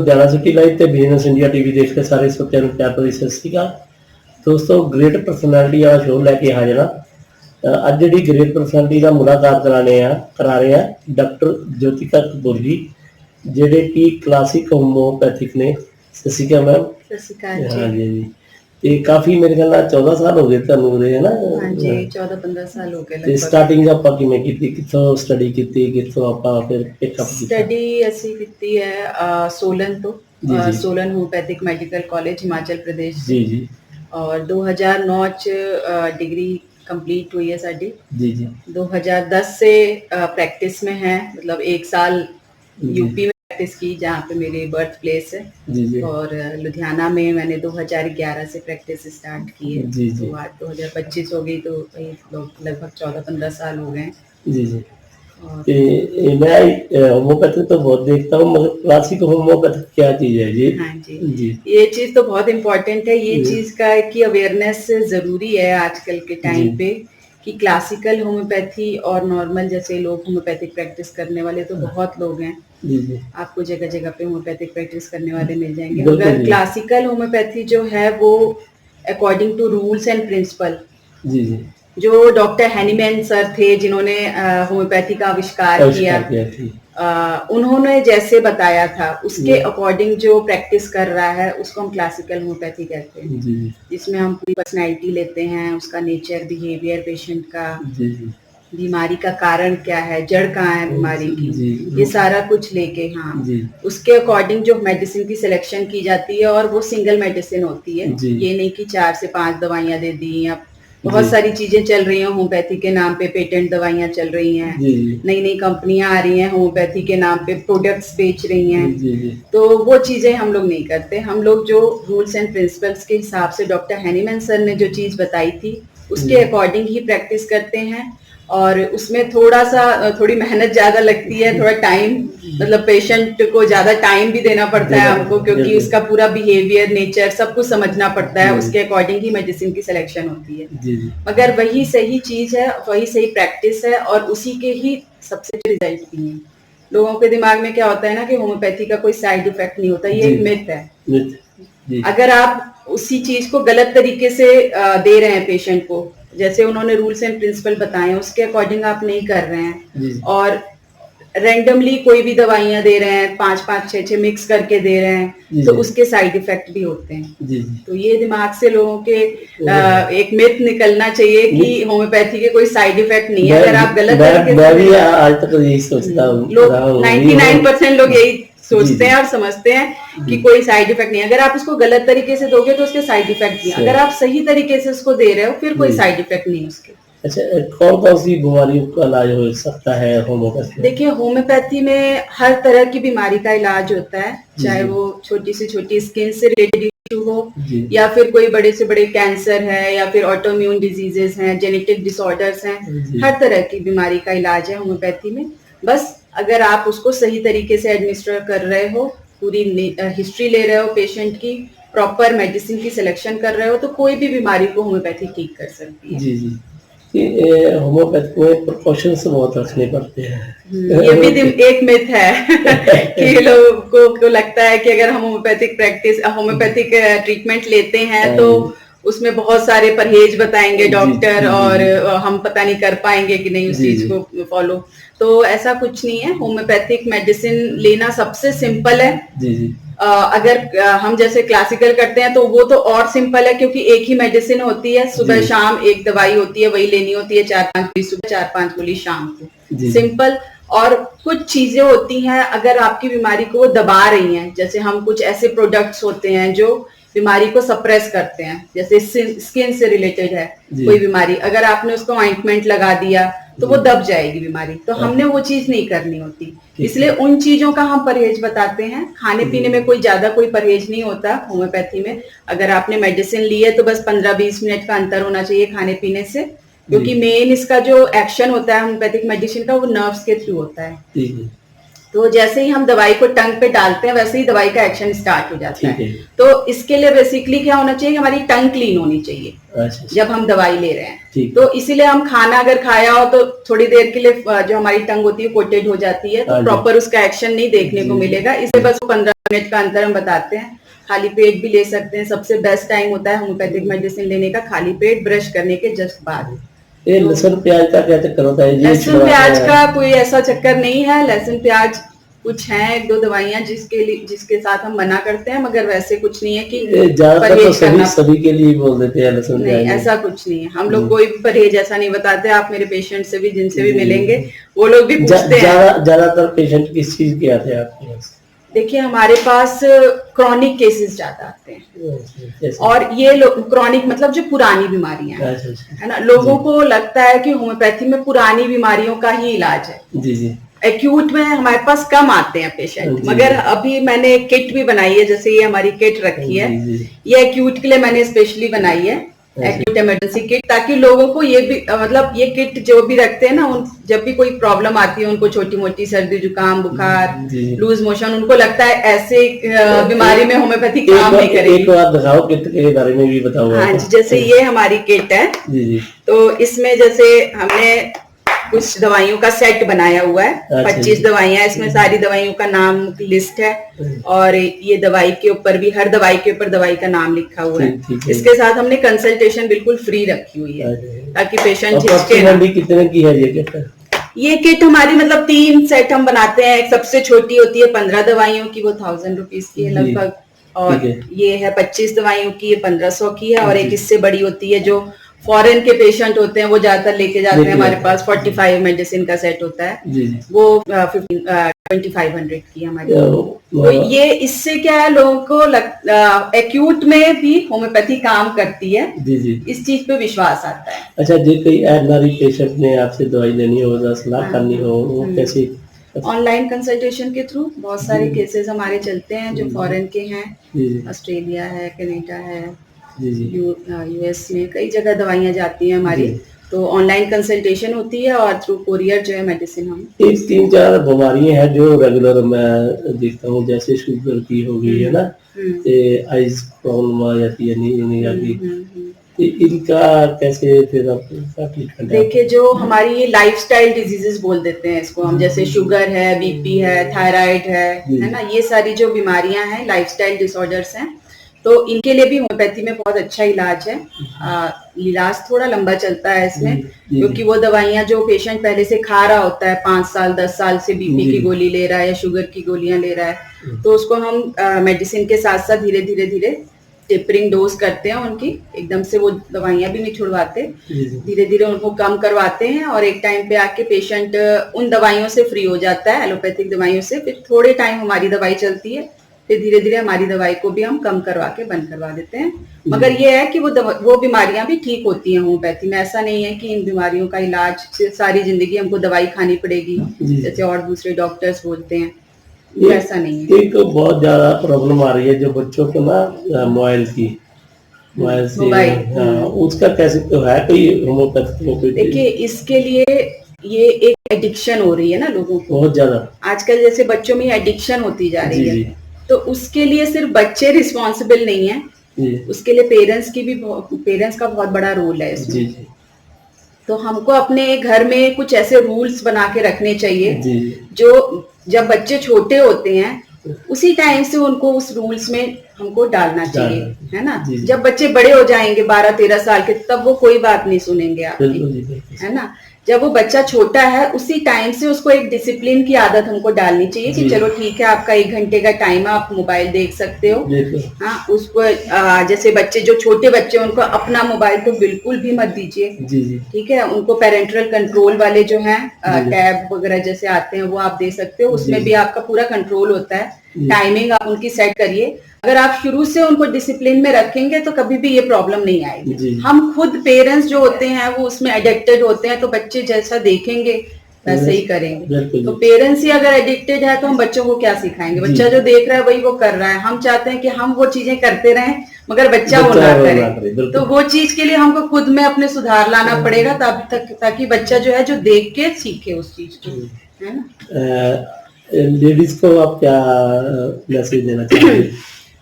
Ludhiana city live ਤੇ business India TV ਦੇਖ ਕੇ ਸਾਰੇ ਸਰੋਤਿਆਂ ਨੂੰ ਪਿਆਰ ਭਰੀ ਸਤਿ ਸ਼੍ਰੀ ਅਕਾਲ। ਦੋਸਤੋ ਗ੍ਰੇਟ ਪਰਸਨੈਲਿਟੀ ਵਾਲਾ ਸ਼ੋਅ ਲੈ ਕੇ ਹਾਜ਼ਰ ਹਾਂ। ਅੱਜ ਜਿਹੜੀ ਗ੍ਰੇਟ ਪਰਸਨੈਲਿਟੀ ਦਾ ਮੁਲਾਕਾਤ ਕਰਾ ਰਹੇ ਆ ਡਾਕਟਰ ਜੋਤਿਕਾ ਕਪੂਰ ਜਿਹੜੇ ਕਿ ਕਲਾਸਿਕ ਹੋਮੋਪੈਥਿਕ ਨੇ। ਸਤਿ ਸ਼੍ਰੀ ਅਕਾਲ ਮੈਮ। ਸਤਿ ਸ਼੍ਰੀ ਅਕਾਲ ਜੀ। ਹਾਂਜੀ ਜੀ, ਤੇ ਕਾਫੀ ਮੇਰੇ ਖਿਆਲ ਨਾਲ 14 ਸਾਲ ਹੋ ਗਏ ਤੁਹਾਨੂੰ ਉਰੇ, ਹੈ ਨਾ? ਹਾਂਜੀ 14-15 ਸਾਲ ਹੋ ਗਏ ਤੇ ਲਗਭਗ। ਸਟਾਰਟਿੰਗ ਆਪਾਂ ਕਿਵੇਂ ਕੀਤੀ, ਕਿੱਥੋਂ ਸਟੱਡੀ ਕੀਤੀ, ਕਿੱਥੋਂ ਆਪਾਂ ਫਿਰ ਪਿਕਅਪ ਕੀਤਾ? ਸਟੱਡੀ ਅਸੀਂ ਕੀਤੀ ਹੈ ਸੋलन ਤੋਂ, ਜੀ ਜੀ Solan homeopathic medical college Himachal Pradesh जी जी और 2009 च डिग्री कंप्लीट हुई है साडी। जी जी 2010 से प्रैक्टिस में है, मतलब 1 साल यूपी में प्रैक्टिस की जहाँ पे मेरी बर्थ प्लेस है। जी जी और लुधियाना में मैंने 2011 से प्रैक्टिस स्टार्ट की है। जी जी तो आज 2025 हो गई, तो लगभग 14-15 साल हो गए। जी जी और मैं होम्योपैथिक तो बहुत देखता हूँ, मगर क्लासिक होम्योपैथिक क्या चीज है जी? हाँ जी, जी ये चीज तो बहुत इम्पोर्टेंट है। ये जी। चीज का की अवेयरनेस जरूरी है आजकल के टाइम जी। पे, कि क्लासिकल होम्योपैथी और नॉर्मल जैसे लोग होम्योपैथिक प्रैक्टिस करने वाले तो बहुत लोग हैं। जी जी आपको जगह जगह पे होम्योपैथिक प्रैक्टिस करने वाले मिल जाएंगे, बिल्कुल मगर जी। क्लासिकल होम्योपैथी जो है वो according to rules and principle, जी जी जो डॉक्टर हैनीमैन सर थे जिन्होंने होम्योपैथी का आविष्कार किया, थी। उन्होंने जैसे बताया था उसके जी। अकॉर्डिंग जो प्रैक्टिस कर रहा है उसको हम क्लासिकल होम्योपैथी कहते हैं। जी जिसमें हम पूरी पर्सनैलिटी लेते हैं, उसका नेचर, बिहेवियर, पेशेंट का, जी जी बीमारी का कारण क्या है, जड़ कहाँ है बीमारी की, जी। ये सारा कुछ लेके, हाँ जी उसके अकॉर्डिंग जो मेडिसिन की सिलेक्शन की जाती है, और वो सिंगल मेडिसिन होती है। जी। ये नहीं कि 4 से 5 दवाइयाँ दे दी, या बहुत जी। सारी चीजें चल रही हैं होम्योपैथी के नाम पे, पेटेंट दवाइयाँ चल रही हैं, जी जी नई नई कंपनियां आ रही हैं होम्योपैथी के नाम पे प्रोडक्ट्स बेच रही हैं। जी जी तो वो चीजें हम लोग नहीं करते। हम लोग जो रूल्स एंड प्रिंसिपल्स के हिसाब से डॉक्टर हैनीमैन सर ने जो चीज बताई थी उसके जी। अकॉर्डिंग ही प्रैक्टिस करते हैं। और उसमें थोड़ी मेहनत ज्यादा लगती है, थोड़ा टाइम, मतलब पेशेंट को ज्यादा टाइम भी देना पड़ता है हमको, क्योंकि उसका पूरा बिहेवियर, नेचर सब कुछ समझना पड़ता है। उसके अकॉर्डिंग ही मेडिसिन की सिलेक्शन होती है। जी जी मगर वही सही चीज है, वही सही प्रैक्टिस है, और उसी के ही सबसे अच्छे रिजल्ट भी हैं। लोगों के दिमाग में क्या होता है ना कि होम्योपैथी का कोई साइड इफेक्ट नहीं होता, ये एक मिथ है। जी अगर आप उसी चीज को गलत तरीके से दे रहे हैं पेशेंट को, जैसे उन्होंने रूल्स एंड प्रिंसिपल बताए हैं उसके अकॉर्डिंग आप नहीं कर रहे हैं, जी और रैंडमली कोई भी दवाइयां दे रहे हैं, 5-5, 6-6 मिक्स करके दे रहे हैं, तो जी। उसके साइड इफेक्ट भी होते हैं। जी तो ये दिमाग से लोगों के एक मिथ निकलना चाहिए कि होम्योपैथी के कोई साइड इफेक्ट नहीं है। अगर आप गलत तरीके मैं भी से, आज तक यही सोचता हूँ, लोग रहा हूँ। 99% लोग यही सोचते जी। हैं और समझते हैं कि जी। कोई साइड इफेक्ट नहीं है। अगर आप उसको गलत तरीके से दोगे तो उसके साइड इफेक्ट नहीं है, सही। अगर आप सही तरीके से उसको दे रहे हो फिर कोई जी। साइड इफेक्ट नहीं है उसके। अच्छा, कौन कौन सी बीमारियों का इलाज हो सकता है होम्योपैथी में? देखिए होम्योपैथी में हर तरह की बीमारी का इलाज होता है, चाहे जी। वो छोटी से छोटी स्किन से रिलेटेड इशू हो, जी। या फिर कोई बड़े से बड़े कैंसर है, या फिर ऑटोइम्यून डिजीजेस हैं, जेनेटिक डिसऑर्डर्स हैं। जी। हर तरह की बीमारी का इलाज है होम्योपैथी में। बस अगर आप उसको सही तरीके से एडमिनिस्टर कर रहे हो, पूरी हिस्ट्री ले रहे हो पेशेंट की, प्रॉपर मेडिसिन की सिलेक्शन कर रहे हो, तो कोई भी बीमारी को होम्योपैथी ठीक कर सकती है। जी जी होम्योपैथी में प्रिकॉशंस बहुत रखने पड़ते हैं। ये भी एक मिथ है कि लोगों को लगता है कि अगर हम होम्योपैथिक ट्रीटमेंट लेते हैं तो उसमें बहुत सारे परहेज बताएंगे डॉक्टर, जी। और हम पता नहीं कर पाएंगे कि नहीं उस जी। चीज को फॉलो। तो ऐसा कुछ नहीं है, होम्योपैथिक मेडिसिन लेना सबसे सिंपल है। जी जी अगर हम जैसे क्लासिकल करते हैं तो वो तो और सिंपल है, क्योंकि एक ही मेडिसिन होती है, सुबह जी। शाम एक दवाई होती है, वही लेनी होती है, 4-5 गोली सुबह, 4-5 गोली शाम को, जी। सिंपल। और कुछ चीजें होती हैं अगर आपकी बीमारी को वो दबा रही हैं, जैसे हम कुछ ऐसे प्रोडक्ट्स होते हैं जो बीमारी को सप्रेस करते हैं, जैसे स्किन से रिलेटेड है कोई बीमारी, अगर आपने उसको ऑइंटमेंट लगा दिया तो वो दब जाएगी बीमारी, तो हमने वो चीज नहीं करनी होती। इसलिए उन चीजों का हम परहेज बताते हैं। खाने पीने में कोई ज्यादा कोई परहेज नहीं होता होम्योपैथी में। अगर आपने मेडिसिन ली है तो बस 15-20 मिनट का अंतर होना चाहिए खाने पीने से, क्योंकि मेन इसका जो एक्शन होता है होम्योपैथिक मेडिसिन का वो नर्व्स के थ्रू होता है। जी। तो जैसे ही हम दवाई को टंग पे डालते हैं वैसे ही दवाई का एक्शन स्टार्ट हो जाता ठीक है। है। तो इसके लिए बेसिकली क्या होना चाहिए, हमारी टंग क्लीन होनी चाहिए अच्छा, जब हम दवाई ले रहे हैं। ठीक। तो इसीलिए हम खाना अगर खाया हो तो थोड़ी देर के लिए जो हमारी टंग होती है कोटेड हो जाती है, हाँ तो जी। प्रॉपर उसका एक्शन नहीं देखने को जी। मिलेगा। इसे बस 15 मिनट का अंतर हम बताते हैं। खाली पेट भी ले सकते हैं, सबसे बेस्ट टाइम होता है होम्योपैथिक मेडिसिन लेने का खाली पेट ब्रश करने के जस्ट बाद। ये लहसुन प्याज का क्या चक्कर होता है? ये लहसुन छुड़वाते प्याज हैं? का कोई ऐसा चक्कर नहीं है। लहसुन प्याज कुछ हैं एक दो दवाइयां जिसके साथ हम मना करते हैं, मगर वैसे कुछ नहीं है कि ये ज्यादातर तो परहेज करना। सभी के लिए बोल देते हैं लहसुन नहीं, प्याज। ऐसा कुछ नहीं है। हम लोग कोई भी परहेज ऐसा नहीं बताते। आप मेरे पेशेंट से भी जिनसे भी जी। मिलेंगे वो लोग भी पूछते हैं। ज्यादातर पेशेंट किस चीज के आते हैं आपके पास? देखिए हमारे पास क्रॉनिक केसेस ज्यादा आते हैं, जैसे? और ये क्रॉनिक मतलब जो पुरानी बीमारियां हैं, अच्छा, अच्छा। है ना। लोगों को लगता है कि होम्योपैथी में पुरानी बीमारियों का ही इलाज है। जी जी। एक्यूट में हमारे पास कम आते हैं पेशेंट, जी। मगर अभी मैंने एक किट भी बनाई है, जैसे ये हमारी किट रखी है, जी, जी। ये एक्यूट के लिए मैंने स्पेशली बनाई है, एक्यूट इमरजेंसी किट, ताकि लोगों को ये भी मतलब ये किट जो भी रखते हैं ना, जब भी कोई प्रॉब्लम आती है उनको, छोटी मोटी सर्दी जुकाम बुखार जी। लूज मोशन, उनको लगता है ऐसे बीमारी में होम्योपैथी काम नहीं करेगी। एक बात दिखाओ किट के बारे में भी बताओ। हाँ जी, जैसे ये हमारी किट है। जी जी। तो इसमें जैसे हमने कुछ दवाइयों का सेट बनाया हुआ है, अच्छा। 25 दवाइयां, इसमें सारी दवाइयों का नाम लिस्ट है, और ये दवाई के ऊपर भी, हर दवाई के ऊपर दवाई का नाम लिखा हुआ है। ठीक है। इसके साथ हमने कंसल्टेशन बिल्कुल फ्री रखी हुई है, ताकि पेशेंट झिझके ना। अप्रोक्सीमेटली कितने की है ये किट? ये किट हमारी मतलब 3 सेट हम बनाते हैं। एक सबसे छोटी होती है 15 दवाइयों की, वो 1000 रुपीज की है लगभग, और ये है 25 दवाइयों की, ये 1500 की है, और एक इससे बड़ी होती है जो फॉरेन के पेशेंट होते हैं वो ज्यादातर लेके जाते हैं हमारे पास, 45 मेडिसिन का सेट होता है, जी। वो 2500 की है हमारी। तो ये इससे क्या है, लोगों को एक्यूट में भी होम्योपैथी काम करती है। जी जी। इस चीज पे विश्वास आता है। अच्छा, जो कोई एडनरी पेशेंट ने आपसे दवाई लेनी हो या सलाह करनी हो, वो कैसे? ऑनलाइन कंसल्टेशन के थ्रू बहुत सारे केसेस हमारे चलते हैं जो फॉरेन के हैं, ऑस्ट्रेलिया है, कनाडा है, यूएस में कई जगह दवाइयां जाती हैं हमारी। तो ऑनलाइन कंसल्टेशन होती है, और थ्रू कोरियर जो है मेडिसिन हम। 3-4 बीमारियां हैं जो रेगुलर मैं देखता हूँ, जैसे शुगर की हो गई है ना, आइज प्रॉब्लम आ जाती है, नहीं आती, इनका कैसे फिर आप ट्रीटमेंट? देखिए, जो हमारी ये लाइफस्टाइल डिजीजेस बोल देते हैं इसको हम, जैसे शुगर है, बीपी है, थायराइड है ना, ये सारी जो बीमारियां हैं लाइफस्टाइल डिसऑर्डर्स हैं, तो इनके लिए भी होम्योपैथी में बहुत अच्छा इलाज है। इलाज थोड़ा लंबा चलता है इसमें, क्योंकि वो दवाइयां जो पेशेंट पहले से खा रहा होता है, 5 साल 10 साल से बीपी की गोली ले रहा है या शुगर की गोलियां ले रहा है, तो उसको हम मेडिसिन के साथ साथ धीरे धीरे टेपरिंग डोज करते हैं उनकी, एकदम से वो दवाइयां भी नहीं छुड़वाते, धीरे धीरे उनको कम करवाते हैं, और एक टाइम पे आके पेशेंट उन दवाइयों से फ्री हो जाता है, एलोपैथिक दवाइयों से। फिर थोड़े टाइम हमारी दवाई चलती है, फिर धीरे धीरे हमारी दवाई को भी हम कम करवा के बंद करवा देते हैं। मगर ये है कि वो बीमारियां भी ठीक होती हैं होम्योपैथी में। ऐसा नहीं है कि इन बीमारियों का इलाज से सारी जिंदगी हमको दवाई खानी पड़ेगी, जैसे और दूसरे डॉक्टर्स बोलते हैं, ऐसा नहीं है। एक बहुत ज्यादा प्रॉब्लम आ रही है जो बच्चों को ना, मोबाइल से, उसका कैसे तो है कोई होम्योपैथी? देखिए, इसके लिए ये एक एडिक्शन हो रही है ना लोगों को बहुत ज्यादा आजकल, जैसे बच्चों में एडिक्शन होती जा रही है। तो उसके लिए सिर्फ बच्चे रिस्पॉन्सिबल नहीं है, उसके लिए पेरेंट्स का बहुत बड़ा रोल है इसमें। तो हमको अपने घर में कुछ ऐसे रूल्स बना के रखने चाहिए जो जब बच्चे छोटे होते हैं उसी टाइम से उनको उस रूल्स में हमको डालना चाहिए, है ना। जब बच्चे बड़े हो जाएंगे 12-13 साल के, तब वो कोई बात नहीं सुनेंगे आपकी, है ना। जब वो बच्चा छोटा है उसी टाइम से उसको एक डिसिप्लिन की आदत हमको डालनी चाहिए कि चलो ठीक है, आपका 1 घंटे का टाइम है, आप मोबाइल देख सकते हो। हाँ, उसको जैसे बच्चे जो छोटे बच्चे उनको अपना मोबाइल तो बिल्कुल भी मत दीजिए, ठीक है। उनको पेरेंटल कंट्रोल वाले जो हैं टैब वगैरह जैसे आते हैं वो आप दे सकते हो, उसमें भी आपका पूरा कंट्रोल होता है। टाइमिंग आप उनकी सेट करिए। अगर आप शुरू से उनको डिसिप्लिन में रखेंगे तो कभी भी ये प्रॉब्लम नहीं आएगी। हम खुद पेरेंट्स जो होते हैं वो उसमें एडिक्टेड होते हैं, तो बच्चे जैसा देखेंगे वैसे ही करेंगे। तो पेरेंट्स ही अगर एडिक्टेड है तो हम बच्चों को क्या सिखाएंगे? बच्चा जो देख रहा है वही वो कर रहा है। हम चाहते हैं कि हम वो चीजें करते रहें मगर बच्चा वो ना करे। तो वो चीज के लिए हमको खुद में अपने सुधार लाना पड़ेगा, ताकि बच्चा जो है जो देख के सीखे उस चीज को, है ना। लेडीज को आप क्या मैसेज देना चाहेंगे?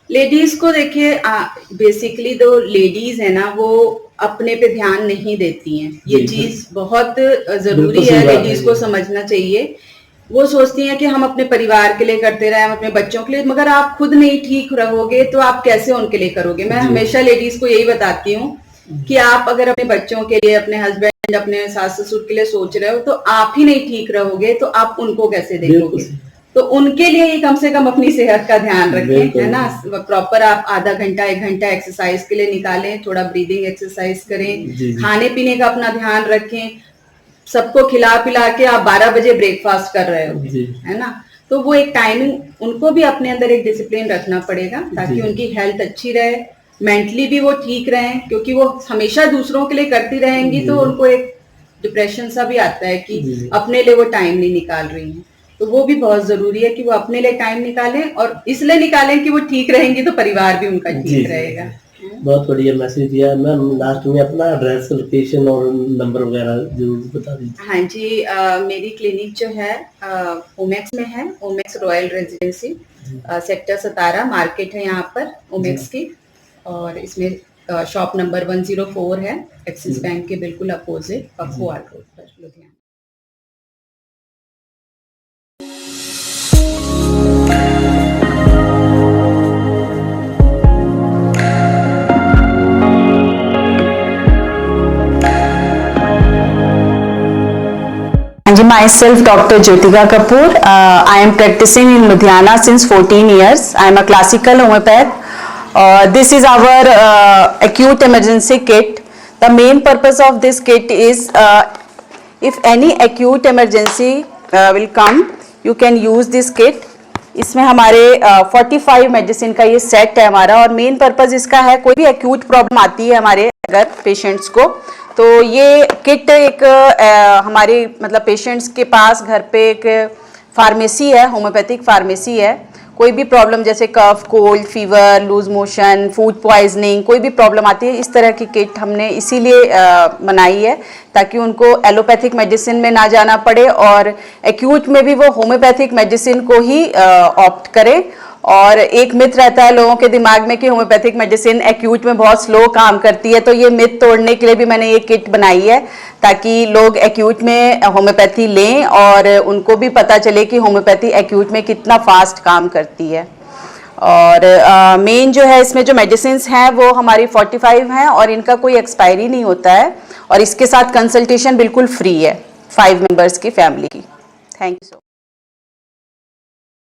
लेडीज को देखिए, बेसिकली जो लेडीज है ना वो अपने पे ध्यान नहीं देती हैं। ये जी, चीज बहुत जरूरी बिल्कुल है, सही बात लेडीज है को ये। समझना चाहिए। वो सोचती हैं कि हम अपने परिवार के लिए करते रहे, हम अपने बच्चों के लिए, मगर आप खुद नहीं ठीक रहोगे तो आप कैसे उनके लिए करोगे। मैं जी। हमेशा लेडीज को यही बताती हूँ कि आप अगर अपने बच्चों के लिए, अपने हस्बैंड, अपने सास ससुर के लिए सोच रहे हो तो आप ही नहीं ठीक रहोगे तो आप उनको कैसे बिल्कुल देखोगे। सही। तो उनके लिए ही कम से कम अपनी सेहत का ध्यान रखें, बिल्कुल। है ना। प्रॉपर आप आधा घंटा 1 घंटा एक्सरसाइज के लिए निकालें, थोड़ा ब्रीदिंग एक्सरसाइज करें, जी, जी। खाने पीने का अपना ध्यान रखें। सबको खिला पिला के आप 12 बजे ब्रेकफास्ट कर रहे हो, जी। है ना। तो वो एक टाइमिंग, उनको भी अपने अंदर एक डिसिप्लिन रखना पड़ेगा ताकि जी। उनकी हेल्थ अच्छी रहे, मेंटली भी वो ठीक रहें। क्योंकि वो हमेशा दूसरों के लिए करती रहेंगी जी। तो उनको एक डिप्रेशन सा भी आता है कि जी, जी। अपने लिए वो टाइम नहीं निकाल रही हैं। तो वो भी बहुत जरूरी है कि वो अपने लिए टाइम निकालें, और इसलिए निकालें कि वो ठीक रहेंगी तो परिवार भी उनका जी, ठीक जी, रहेगा। जी। बहुत बढ़िया मैसेज दिया है मैम। लास्ट में अपना एड्रेस, लोकेशन और नंबर वगैरह जरूर बता दीजिए। हाँ जी, मेरी क्लिनिक जो है ओमेक्स में है, Omaxe royal residency, sector 17 market है यहाँ पर ओमेक्स की। और इसमें शॉप नंबर 104 है, एक्सिस बैंक के बिल्कुल अपोजिट पखवाड़ रोड पर, Ludhiana. Myself Dr. Jyotika Kapoor. I am practicing in Ludhiana since 14 years. I am a classical homeopath. This is our acute emergency kit. The main purpose of this kit is if any acute emergency will come, you can use this kit. इसमें हमारे 45 medicine का ये set है हमारा, और main purpose इसका है कोई भी एक्यूट प्रॉब्लम आती है हमारे अगर पेशेंट्स को, तो ये किट एक हमारे मतलब पेशेंट्स के पास घर पे एक फार्मेसी है, होम्योपैथिक फार्मेसी है। कोई भी प्रॉब्लम जैसे cough, cold, fever, loose motion, food poisoning, कोई भी प्रॉब्लम आती है, इस तरह की किट हमने इसीलिए बनाई है ताकि उनको एलोपैथिक मेडिसिन में ना जाना पड़े और एक्यूट में भी वो होम्योपैथिक मेडिसिन को ही ऑप्ट करें। और एक मिथ रहता है लोगों के दिमाग में कि होम्योपैथिक मेडिसिन एक्यूट में बहुत स्लो काम करती है, तो ये मिथ तोड़ने के लिए भी मैंने ये किट बनाई है ताकि लोग एक्यूट में होम्योपैथी लें और उनको भी पता चले कि होम्योपैथी एक्यूट में कितना फास्ट काम करती है। और मेन जो है इसमें जो मेडिसिन हैं वो हमारी 45 हैं और इनका कोई एक्सपायरी नहीं होता है, और इसके साथ कंसल्टेशन बिल्कुल फ्री है 5 मेंबर्स की फैमिली की। Thank you so much.